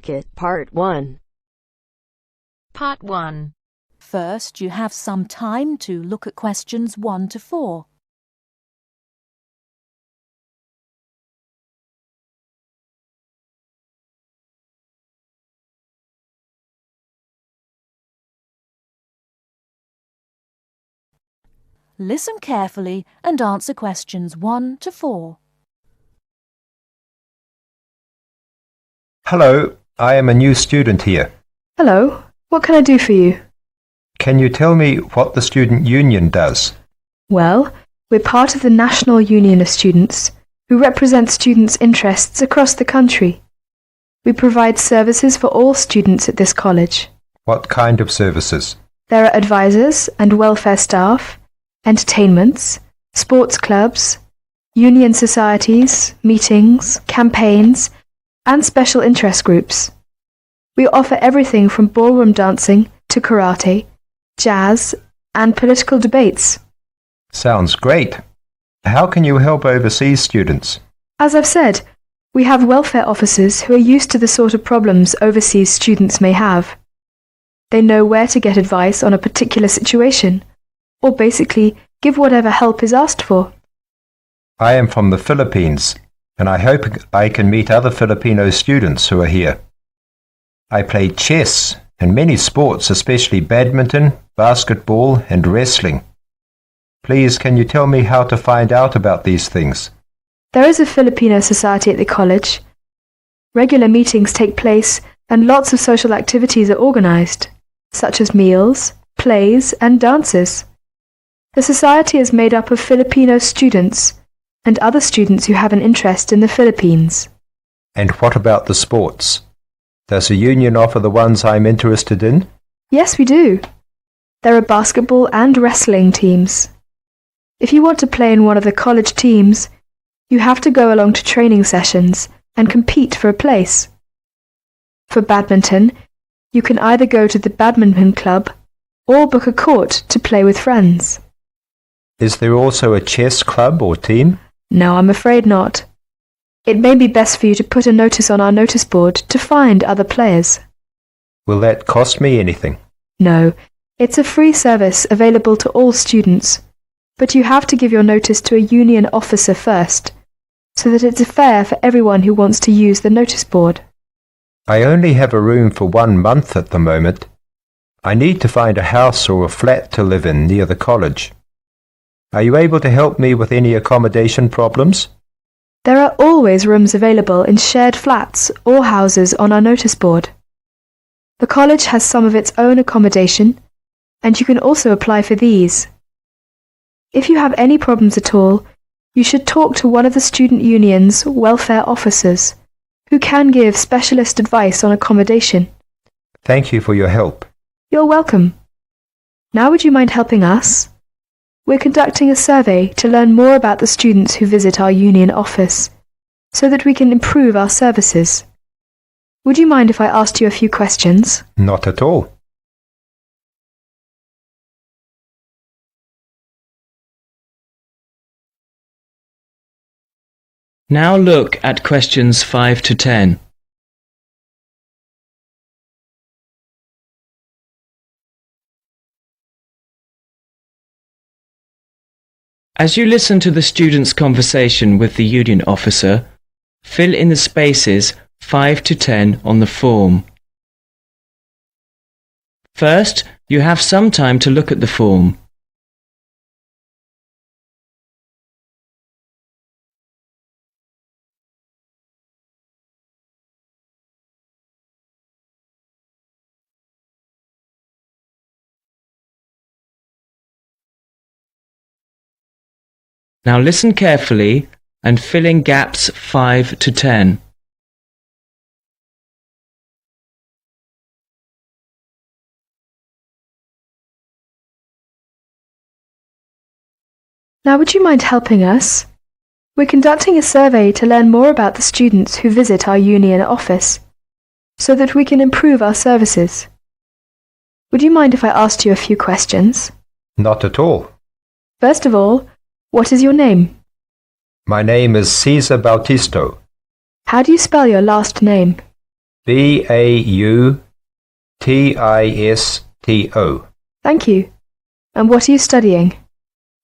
Part 1. Part 1. First, you have some time to look at questions 1 to 4. Listen carefully and answer questions 1 to 4. Hello, I am a new student here. Hello, what can I do for you? Can you tell me what the student union does? Well, we're part of the National Union of Students, who represent students' interests across the country. We provide services for all students at this college. What kind of services? There are advisors and welfare staff, entertainments, sports clubs, union societies, meetings, campaigns, and special interest groups. We offer everything from ballroom dancing to karate, jazz, and political debates. Sounds great. How can you help overseas students? As I've said, we have welfare officers who are used to the sort of problems overseas students may have. They know where to get advice on a particular situation, or basically give whatever help is asked for. I am from the Philippines, and I hope I can meet other Filipino students who are here. I play chess and many sports, especially badminton, basketball, and wrestling. Please, can you tell me how to find out about these things? There is a Filipino society at the college. Regular meetings take place and lots of social activities are organized, such as meals, plays, and dances. The society is made up of Filipino students and other students who have an interest in the Philippines. And what about the sports? Does the union offer the ones I'm interested in? Yes, we do. There are basketball and wrestling teams. If you want to play in one of the college teams, you have to go along to training sessions and compete for a place. For badminton, you can either go to the badminton club or book a court to play with friends. Is there also a chess club or team? No, I'm afraid not. It may be best for you to put a notice on our notice board to find other players. Will that cost me anything? No, it's a free service available to all students, but you have to give your notice to a union officer first, so that it's fair for everyone who wants to use the notice board. I only have a room for 1 month at the moment. I need to find a house or a flat to live in near the college. Are you able to help me with any accommodation problems? There are always rooms available in shared flats or houses on our notice board. The college has some of its own accommodation, and you can also apply for these. If you have any problems at all, you should talk to one of the student union's welfare officers, who can give specialist advice on accommodation. Thank you for your help. You're welcome. Now would you mind helping us? We're conducting a survey to learn more about the students who visit our union office, so that we can improve our services. Would you mind if I asked you a few questions? Not at all. Now look at questions 5 to 10. As you listen to the student's conversation with the union officer, fill in the spaces 5 to 10 on the form. First, you have some time to look at the form. Now listen carefully and fill in gaps 5 to 10. Now would you mind helping us? We're conducting a survey to learn more about the students who visit our union office, so that we can improve our services. Would you mind if I asked you a few questions? Not at all. First of all, what is your name? My name is Cesar Bautisto. How do you spell your last name? B-A-U-T-I-S-T-O. Thank you. And what are you studying?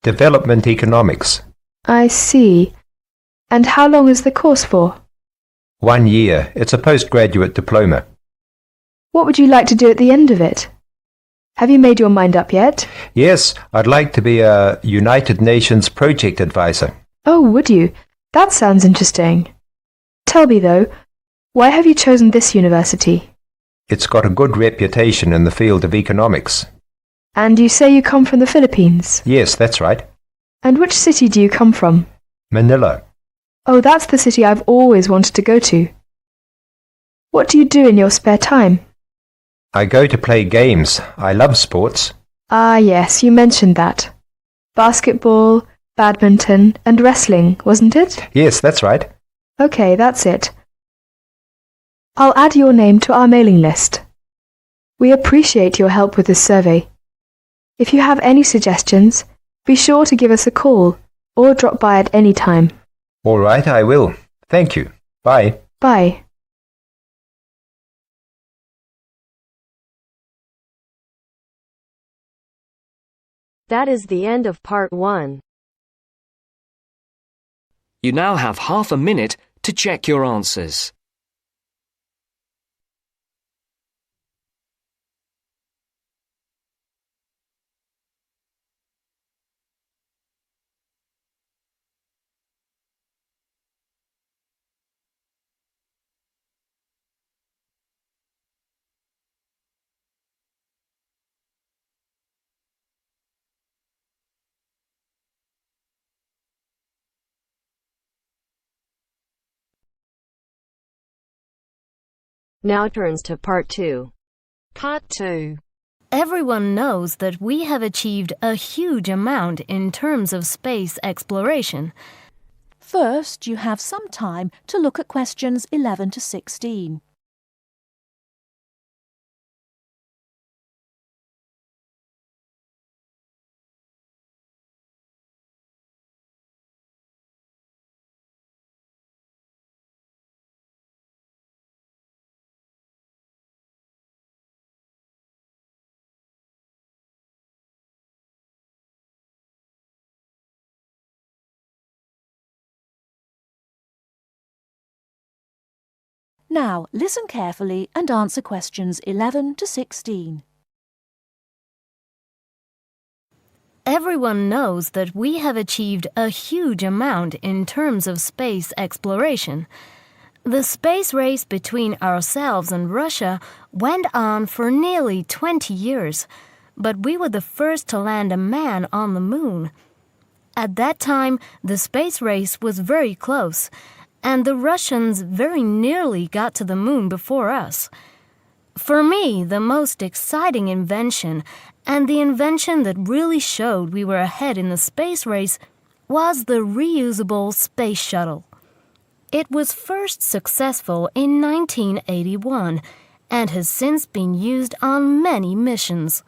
Development Economics. I see. And how long is the course for? 1 year. It's a postgraduate diploma. What would you like to do at the end of it? Have you made your mind up yet? Yes, I'd like to be a United Nations project advisor. Oh, would you? That sounds interesting. Tell me though, why have you chosen this university? It's got a good reputation in the field of economics. And you say you come from the Philippines? Yes, that's right. And which city do you come from? Manila. Oh, that's the city I've always wanted to go to. What do you do in your spare time? I go to play games. I love sports. Ah, yes, you mentioned that. Basketball, badminton, and wrestling, wasn't it? Yes, that's right. Okay, that's it. I'll add your name to our mailing list. We appreciate your help with this survey. If you have any suggestions, be sure to give us a call or drop by at any time. All right, I will. Thank you. Bye. Bye. That is the end of part 1. You now have half a minute to check your answers. Now turns to part 2. Part 2. Everyone knows that we have achieved a huge amount in terms of space exploration. First, you have some time to look at questions 11 to 16. Now, listen carefully and answer questions 11 to 16. Everyone knows that we have achieved a huge amount in terms of space exploration. The space race between ourselves and Russia went on for nearly 20 years, but we were the first to land a man on the moon. At that time, the space race was very close, and the Russians very nearly got to the moon before us. For me, the most exciting invention, and the invention that really showed we were ahead in the space race, was the reusable space shuttle. It was first successful in 1981 and has since been used on many missions.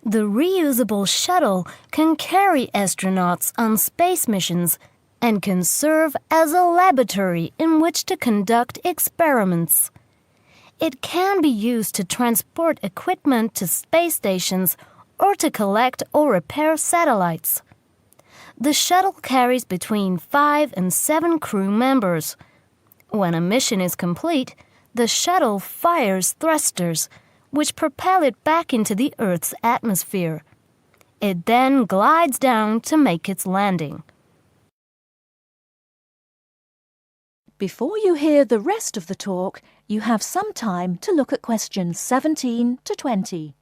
The reusable shuttle can carry astronauts on space missions and can serve as a laboratory in which to conduct experiments. It can be used to transport equipment to space stations or to collect or repair satellites. The shuttle carries between 5 and 7 crew members. When a mission is complete, the shuttle fires thrusters, which propel it back into the Earth's atmosphere. It then glides down to make its landing. Before you hear the rest of the talk, you have some time to look at questions 17 to 20.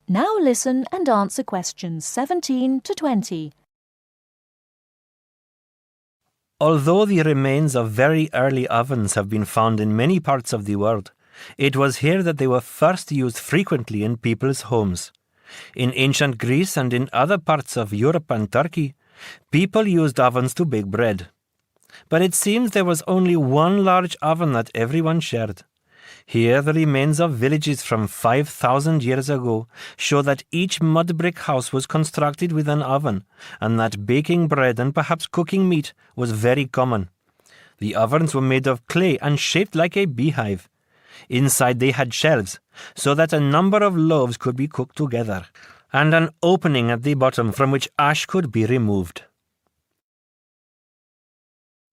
Now listen and answer questions 17 to 20. Although the remains of very early ovens have been found in many parts of the world, it was here that they were first used frequently in people's homes. In ancient Greece and in other parts of Europe and Turkey, people used ovens to bake bread. But it seems there was only one large oven that everyone shared. Here the remains of villages from 5,000 years ago show that each mud brick house was constructed with an oven, and that baking bread and perhaps cooking meat was very common. The ovens were made of clay and shaped like a beehive. Inside they had shelves, so that a number of loaves could be cooked together, and an opening at the bottom from which ash could be removed.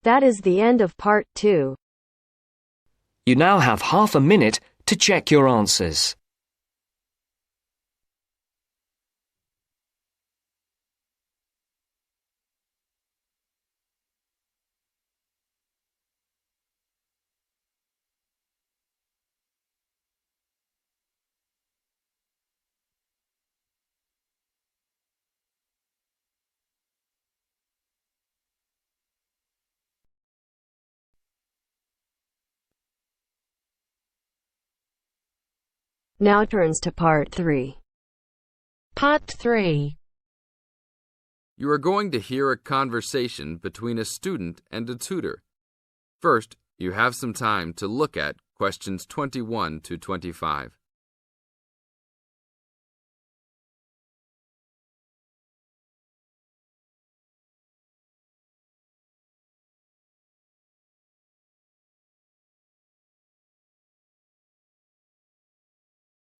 That is the end of part 2. You now have half a minute to check your answers. Now turns to part 3. Part 3. You are going to hear a conversation between a student and a tutor. First, you have some time to look at questions 21 to 25.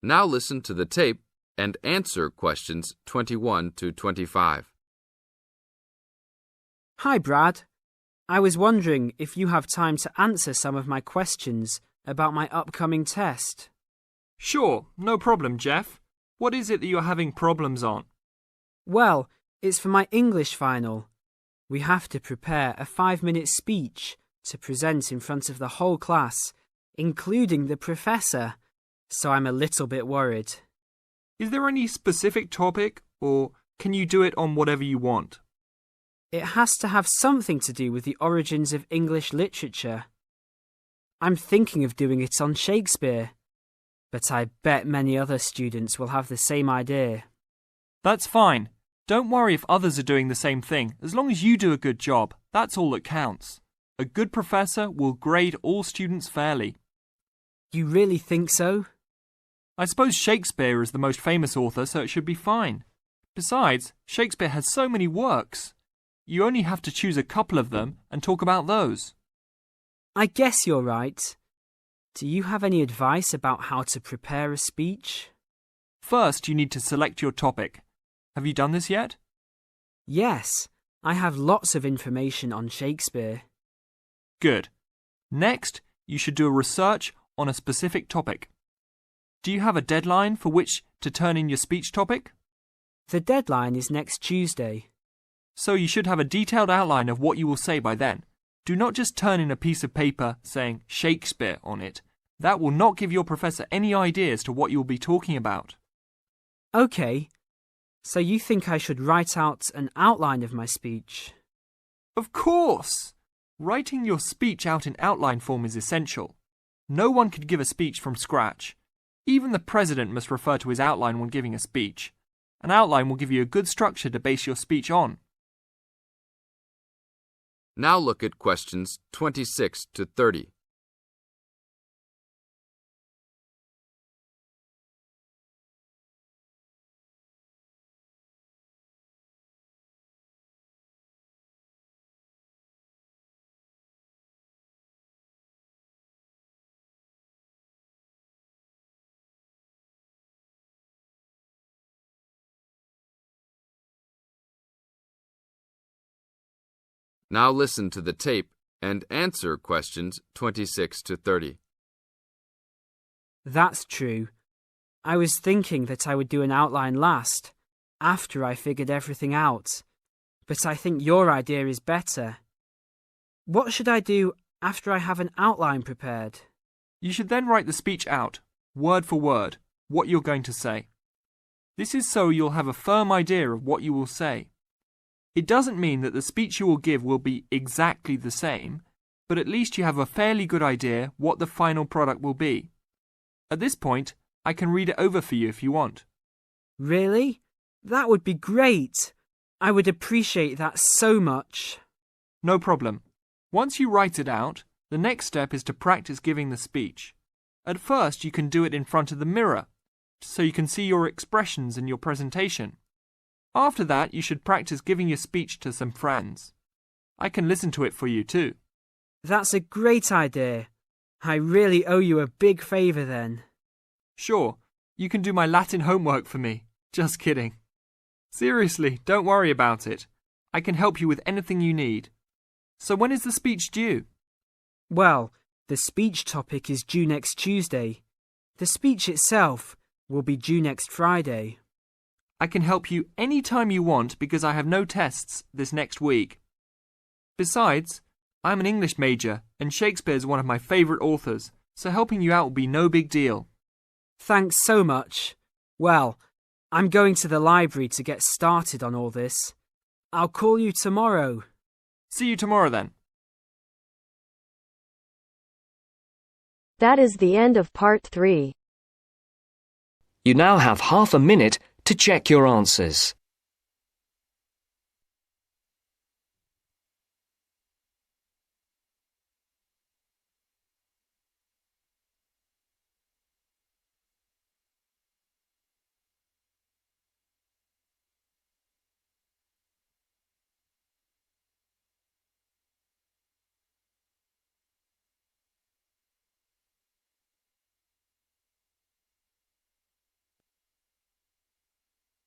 Now listen to the tape and answer questions 21 to 25. Hi, Brad. I was wondering if you have time to answer some of my questions about my upcoming test. Sure, no problem, Jeff. What is it that you're having problems on? Well, it's for my English final. We have to prepare a 5-minute speech to present in front of the whole class, including the professor. So I'm a little bit worried. Is there any specific topic, or can you do it on whatever you want? It has to have something to do with the origins of English literature. I'm thinking of doing it on Shakespeare, but I bet many other students will have the same idea. That's fine. Don't worry if others are doing the same thing. As long as you do a good job, that's all that counts. A good professor will grade all students fairly. You really think so? I suppose Shakespeare is the most famous author, so it should be fine. Besides, Shakespeare has so many works. You only have to choose a couple of them and talk about those. I guess you're right. Do you have any advice about how to prepare a speech? First, you need to select your topic. Have you done this yet? Yes, I have lots of information on Shakespeare. Good. Next, you should do a research on a specific topic. Do you have a deadline for which to turn in your speech topic? The deadline is next Tuesday. So you should have a detailed outline of what you will say by then. Do not just turn in a piece of paper saying Shakespeare on it. That will not give your professor any idea as to what you will be talking about. Okay, so you think I should write out an outline of my speech? Of course! Writing your speech out in outline form is essential. No one could give a speech from scratch. Even the president must refer to his outline when giving a speech. An outline will give you a good structure to base your speech on. Now look at questions 26 to 30. Now listen to the tape and answer questions 26 to 30. That's true. I was thinking that I would do an outline last, after I figured everything out. But I think your idea is better. What should I do after I have an outline prepared? You should then write the speech out, word for word, what you're going to say. This is so you'll have a firm idea of what you will say. It doesn't mean that the speech you will give will be exactly the same, but at least you have a fairly good idea what the final product will be. At this point, I can read it over for you if you want. Really? That would be great. I would appreciate that so much. No problem. Once you write it out, the next step is to practice giving the speech. At first, you can do it in front of the mirror, so you can see your expressions in your presentation. After that, you should practice giving your speech to some friends. I can listen to it for you too. That's a great idea. I really owe you a big favour then. Sure, you can do my Latin homework for me. Just kidding. Seriously, don't worry about it. I can help you with anything you need. So when is the speech due? Well, the speech topic is due next Tuesday. The speech itself will be due next Friday. I can help you any time you want because I have no tests this next week. Besides, I'm an English major and Shakespeare's one of my favourite authors, so helping you out will be no big deal. Thanks so much. Well, I'm going to the library to get started on all this. I'll call you tomorrow. See you tomorrow then. That is the end of part 3. You now have half a minute to check your answers.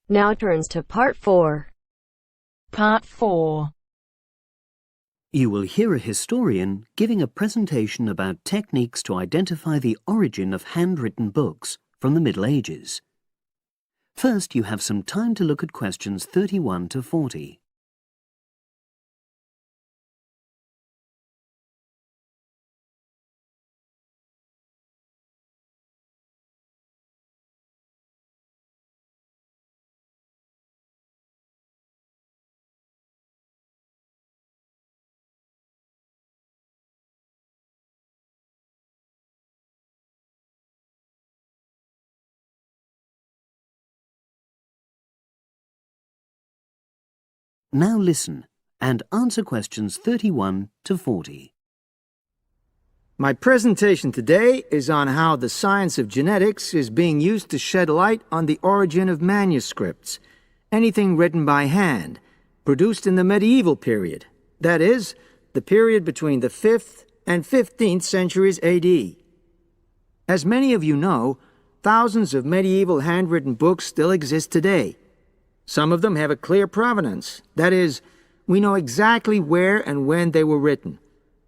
Now turns to part 4. Part 4. You will hear a historian giving a presentation about techniques to identify the origin of handwritten books from the Middle Ages. First, you have some time to look at questions 31 to 40. Now listen and answer questions 31 to 40. My presentation today is on how the science of genetics is being used to shed light on the origin of manuscripts, anything written by hand, produced in the medieval period, that is, the period between the 5th and 15th centuries AD. As many of you know, thousands of medieval handwritten books still exist today. Some of them have a clear provenance, that is, we know exactly where and when they were written.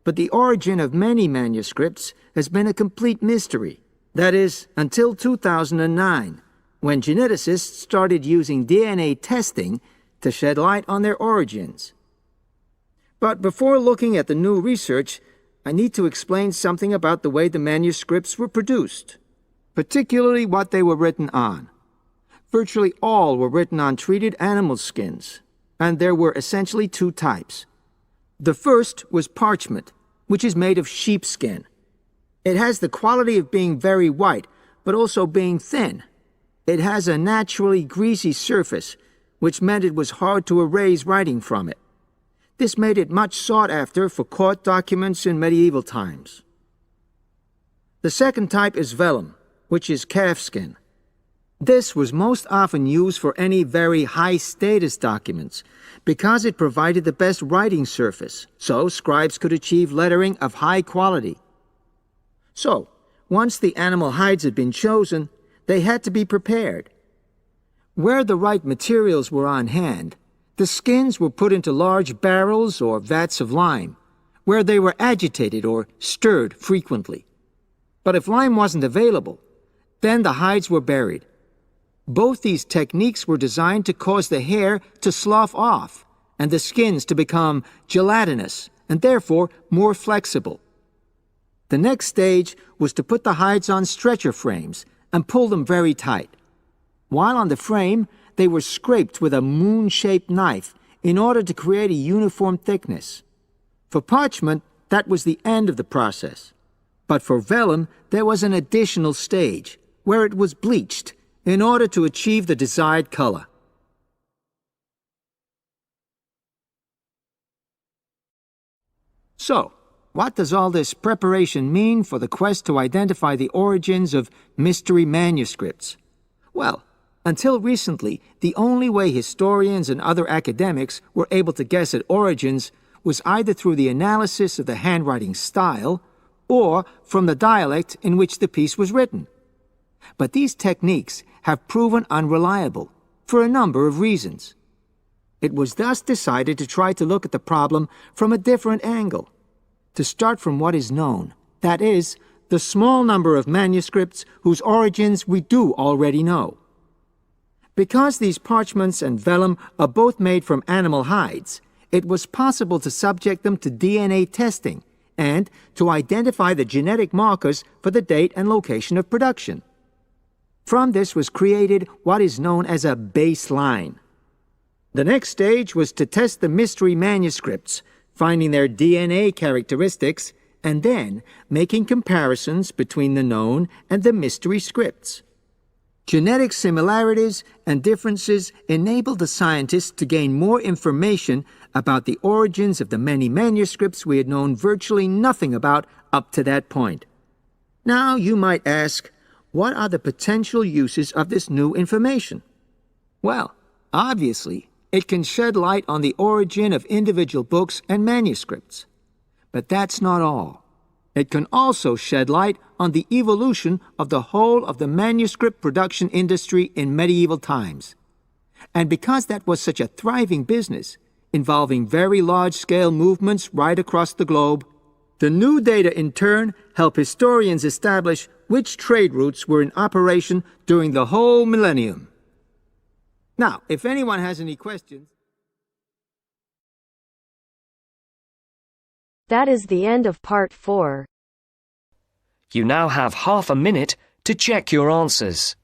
But the origin of many manuscripts has been a complete mystery, that is, until 2009, when geneticists started using DNA testing to shed light on their origins. But before looking at the new research, I need to explain something about the way the manuscripts were produced, particularly what they were written on. Virtually all were written on treated animal skins, and there were essentially 2 types. The first was parchment, which is made of sheepskin. It has the quality of being very white, but also being thin. It has a naturally greasy surface, which meant it was hard to erase writing from it. This made it much sought after for court documents in medieval times. The second type is vellum, which is calfskin. This was most often used for any very high-status documents because it provided the best writing surface, so scribes could achieve lettering of high quality. So, once the animal hides had been chosen, they had to be prepared. Where the right materials were on hand, the skins were put into large barrels or vats of lime, where they were agitated or stirred frequently. But if lime wasn't available, then the hides were buried. Both these techniques were designed to cause the hair to slough off and the skins to become gelatinous and therefore more flexible. The next stage was to put the hides on stretcher frames and pull them very tight. While on the frame, they were scraped with a moon-shaped knife in order to create a uniform thickness. For parchment, that was the end of the process. But for vellum, there was an additional stage, where it was bleached in order to achieve the desired color. So, what does all this preparation mean for the quest to identify the origins of mystery manuscripts? Well, until recently, the only way historians and other academics were able to guess at origins was either through the analysis of the handwriting style or from the dialect in which the piece was written. But these techniques have proven unreliable for a number of reasons. It was thus decided to try to look at the problem from a different angle, to start from what is known, that is, the small number of manuscripts whose origins we do already know. Because these parchments and vellum are both made from animal hides, it was possible to subject them to DNA testing and to identify the genetic markers for the date and location of production. From this was created what is known as a baseline. The next stage was to test the mystery manuscripts, finding their DNA characteristics, and then making comparisons between the known and the mystery scripts. Genetic similarities and differences enabled the scientists to gain more information about the origins of the many manuscripts we had known virtually nothing about up to that point. Now you might ask, what are the potential uses of this new information? Well, obviously, it can shed light on the origin of individual books and manuscripts. But that's not all. It can also shed light on the evolution of the whole of the manuscript production industry in medieval times. And because that was such a thriving business, involving very large-scale movements right across the globe, the new data in turn help historians establish which trade routes were in operation during the whole millennium. Now, if anyone has any questions... That is the end of part 4. You now have half a minute to check your answers.